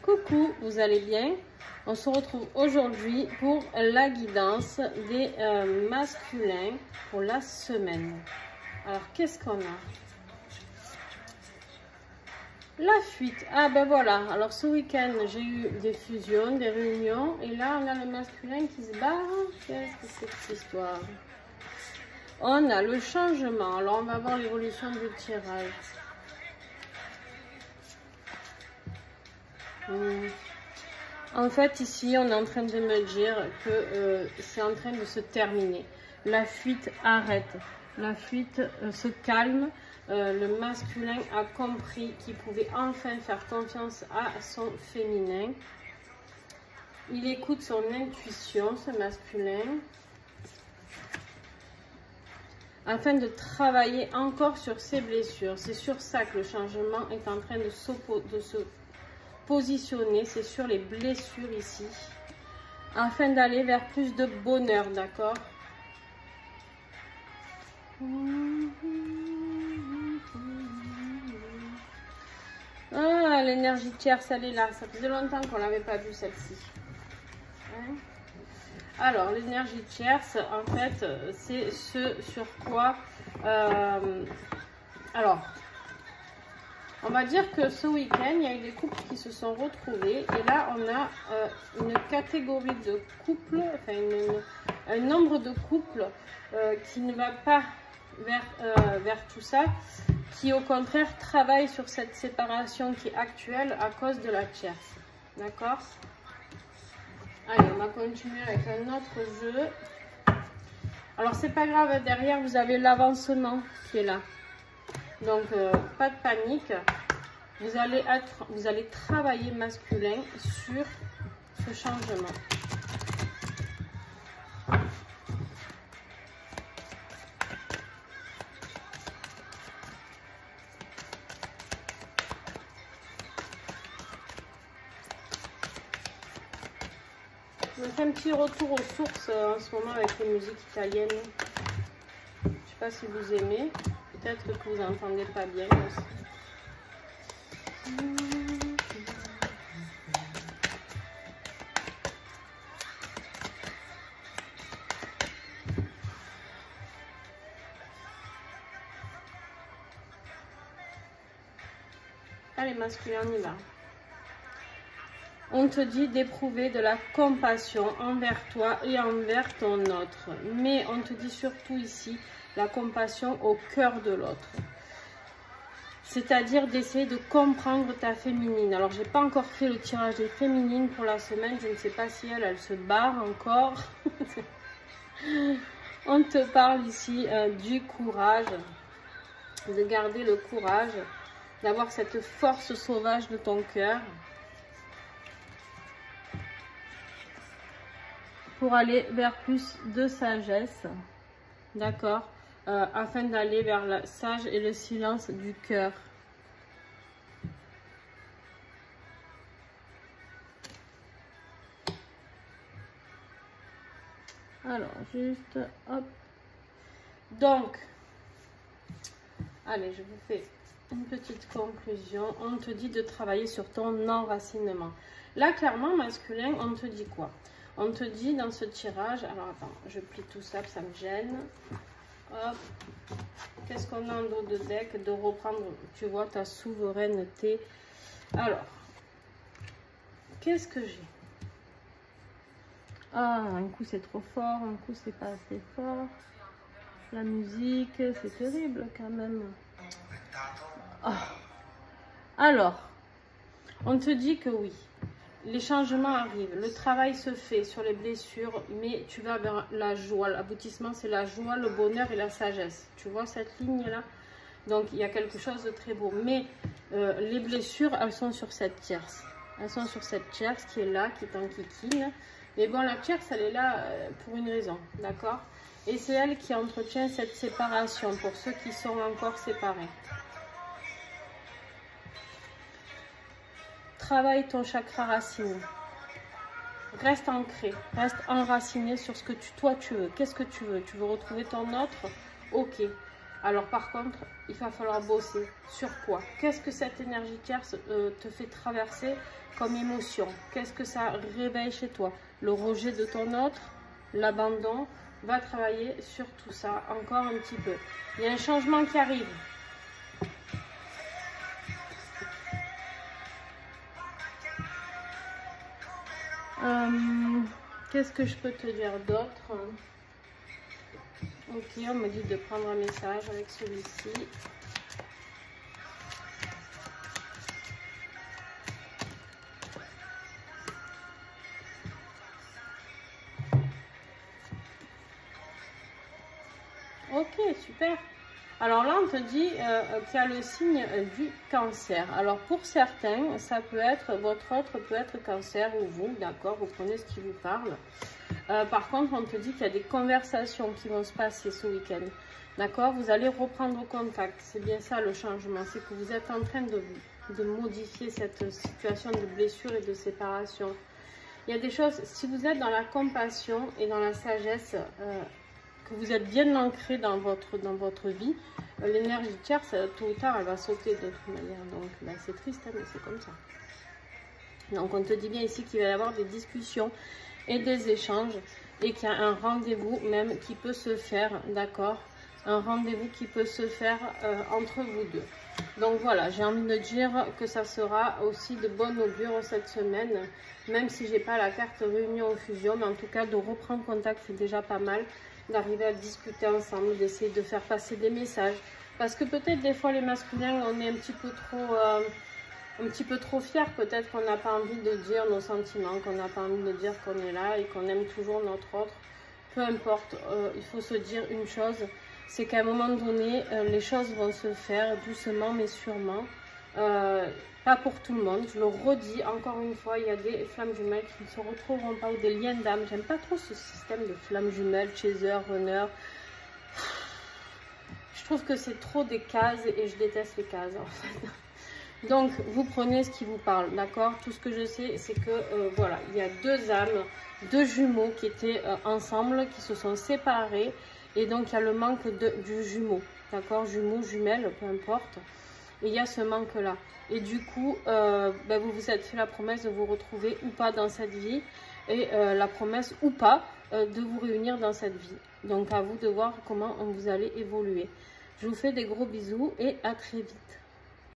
Coucou, vous allez bien? On se retrouve aujourd'hui pour la guidance des masculins pour la semaine. Alors, qu'est-ce qu'on a? La fuite. Ah ben voilà, alors ce week-end, j'ai eu des fusions, des réunions, et là, on a le masculin qui se barre. Qu'est-ce que c'est que cette histoire? On a le changement. Alors, on va voir l'évolution du tirage. En fait, ici, on est en train de me dire que c'est en train de se terminer. La fuite arrête. La fuite se calme. Le masculin a compris qu'il pouvait enfin faire confiance à son féminin. Il écoute son intuition, ce masculin, afin de travailler encore sur ses blessures. C'est sur ça que le changement est en train de se positionner, c'est sur les blessures ici, afin d'aller vers plus de bonheur, d'accord? Ah, l'énergie tierce, elle est là. Ça faisait longtemps qu'on l'avait pas vue, celle-ci. Hein? Alors, l'énergie tierce, en fait, c'est ce sur quoi... alors, on va dire que ce week-end, il y a eu des couples qui se sont retrouvés. Et là, on a une catégorie de couples, enfin, un nombre de couples qui ne va pas vers tout ça, qui au contraire travaille sur cette séparation qui est actuelle à cause de la tierce. D'accord? Allez, on va continuer avec un autre jeu. Alors, c'est pas grave, derrière, vous avez l'avancement qui est là. Donc, pas de panique. Vous allez travailler masculin sur ce changement. On fait un petit retour aux sources en ce moment avec les musiques italiennes. Je ne sais pas si vous aimez. Peut-être que vous n'entendez pas bien aussi. Allez, masculin, on y va. On te dit d'éprouver de la compassion envers toi et envers ton autre. Mais on te dit surtout ici la compassion au cœur de l'autre. C'est-à-dire d'essayer de comprendre ta féminine. Alors, j'ai pas encore fait le tirage des féminines pour la semaine. Je ne sais pas si elle se barre encore. On te parle ici du courage, de garder le courage, d'avoir cette force sauvage de ton cœur pour aller vers plus de sagesse, d'accord, afin d'aller vers la sage et le silence du cœur. Alors, juste, hop. Donc, allez, je vous fais une petite conclusion. On te dit de travailler sur ton enracinement. Là, clairement, masculin, on te dit quoi? On te dit dans ce tirage, alors attends, je plie tout ça, ça me gêne. Hop. Qu'est-ce qu'on a en dos de deck? De reprendre, tu vois, ta souveraineté. Alors, qu'est-ce que j'ai? Ah, un coup c'est trop fort, un coup c'est pas assez fort. La musique, c'est terrible quand même. Oh. Alors, on te dit que oui. Les changements arrivent, le travail se fait sur les blessures, mais tu vas vers la joie. L'aboutissement, c'est la joie, le bonheur et la sagesse. Tu vois cette ligne-là? Donc, il y a quelque chose de très beau. Mais les blessures, elles sont sur cette tierce. Elles sont sur cette tierce qui est là, qui t'enquiquine. Mais bon, la tierce, elle est là pour une raison, d'accord? Et c'est elle qui entretient cette séparation pour ceux qui sont encore séparés. Travaille ton chakra racine. Reste ancré, reste enraciné sur ce que toi tu veux. Qu'est-ce que tu veux? Tu veux retrouver ton autre? Ok. Alors par contre, il va falloir bosser. Sur quoi? Qu'est-ce que cette énergie tierce te fait traverser comme émotion? Qu'est-ce que ça réveille chez toi? Le rejet de ton autre, l'abandon. Va travailler sur tout ça encore un petit peu. Il y a un changement qui arrive. Qu'est-ce que je peux te dire d'autre? Ok, on me dit de prendre un message avec celui-ci. Ok, super. Alors là, on te dit qu'il y a le signe du cancer. Alors pour certains, ça peut être, votre autre peut être cancer ou vous, d'accord, vous prenez ce qui vous parle. Par contre, on te dit qu'il y a des conversations qui vont se passer ce week-end. D'accord, vous allez reprendre contact. C'est bien ça le changement. C'est que vous êtes en train de modifier cette situation de blessure et de séparation. Il y a des choses, si vous êtes dans la compassion et dans la sagesse, que vous êtes bien ancré dans votre vie, l'énergie tierce, tôt ou tard, elle va sauter de toute manière. Donc, ben, c'est triste, hein, mais c'est comme ça. Donc, on te dit bien ici qu'il va y avoir des discussions et des échanges et qu'il y a un rendez-vous même qui peut se faire, d'accord? Un rendez-vous qui peut se faire entre vous deux. Donc voilà, j'ai envie de dire que ça sera aussi de bonne augure cette semaine, même si j'ai pas la carte réunion ou fusion, mais en tout cas de reprendre contact, c'est déjà pas mal, d'arriver à discuter ensemble, d'essayer de faire passer des messages. Parce que peut-être des fois les masculins, on est un petit peu trop fiers, peut-être qu'on n'a pas envie de dire nos sentiments, qu'on n'a pas envie de dire qu'on est là et qu'on aime toujours notre autre. Peu importe, il faut se dire une chose, c'est qu'à un moment donné, les choses vont se faire doucement mais sûrement. Pas pour tout le monde, je le redis encore une fois, il y a des flammes jumelles qui ne se retrouveront pas, ou des liens d'âme. J'aime pas trop ce système de flammes jumelles, chaser, runner. Je trouve que c'est trop des cases et je déteste les cases en fait. Donc vous prenez ce qui vous parle, d'accord? Tout ce que je sais, c'est que voilà, il y a deux âmes, deux jumeaux qui étaient ensemble, qui se sont séparés, et donc il y a le manque du jumeau, d'accord? Jumeaux, jumelles, peu importe. Et il y a ce manque-là. Et du coup, ben vous vous êtes fait la promesse de vous retrouver ou pas dans cette vie. Et la promesse ou pas de vous réunir dans cette vie. Donc à vous de voir comment vous allez évoluer. Je vous fais des gros bisous et à très vite.